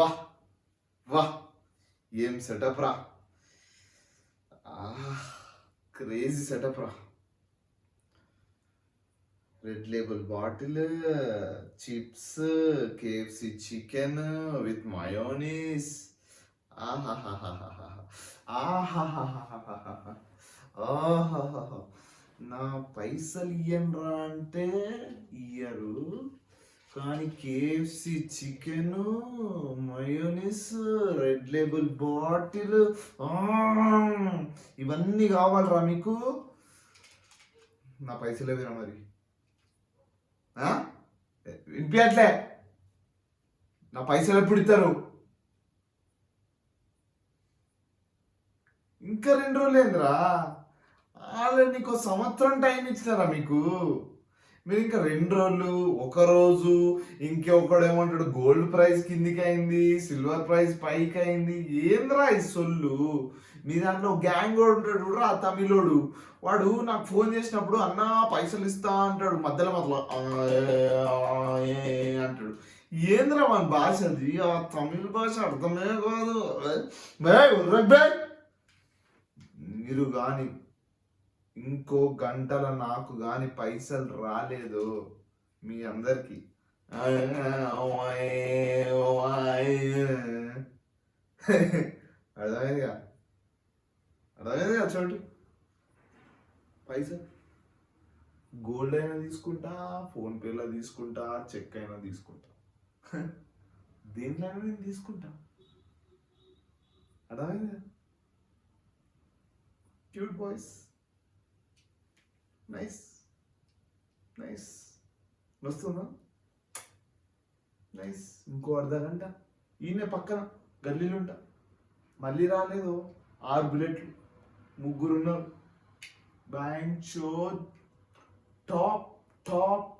వాహ్ వాహ్ ఏం సెటప్ రా. క్రేజీ సెటప్ రా. Red label bottle, chips, KFC chicken with mayonnaise. ఆహాహాహాహా ఆహాహాహాహా ఆహాహాహా. నా పైసలు ఇయ్యండ్రా అంటే ఇయ్యరు, కానీ KFC chicken, mayonnaise, red label bottle ఇవన్నీ కావాలరా మీకు? నా పైసలు ఏవిరా మరి? వినిపించట్లే? నా పైసలు ఎప్పుడు ఇస్తారు? ఇంకా 2 రోజులు ఏందిరా? ఆల్రెడీ నీకు సంవత్సరం టైం ఇచ్చినారా మీకు? మీరు ఇంకా 2 రోజులు, 1 రోజు, ఇంకొకడు ఏమంటాడు గోల్డ్ ప్రైస్ కిందికి అయింది, సిల్వర్ ప్రైస్ పైకి అయింది. ఏంద్రా ఈ సొల్లు? మీ దాంట్లో గ్యాంగ్ వాడు ఉంటాడు చూడరా, ఆ తమిళోడు. వాడు నాకు ఫోన్ చేసినప్పుడు అన్నా పైసలు ఇస్తా అంటాడు, మధ్యలో అంటాడు. ఏంద్రా మన భాష అది? ఆ తమిళ భాష అర్థమే కాదు. మీరు కానీ ఇంకో గంటల నాకు కానీ పైసలు రాలేదు మీ అందరికి అర్థమైందిగా? అర్థమైందిగా? చూడండి, పైసలు గోల్డ్ అయినా తీసుకుంటా, ఫోన్పేలో తీసుకుంటా, చెక్ అయినా తీసుకుంటా, దేంట్లో అయినా నేను తీసుకుంటా. అర్థమైందిగా? Cute boys. Nice nice. వస్తుందా? నైస్. ఇంకో అర్ధగంట ఈయన పక్కన గల్లీలు ఉంటా. మళ్ళీ రాలేదు. 6 బుల్లెట్లు, 3 ఉన్నారు. Bank show top top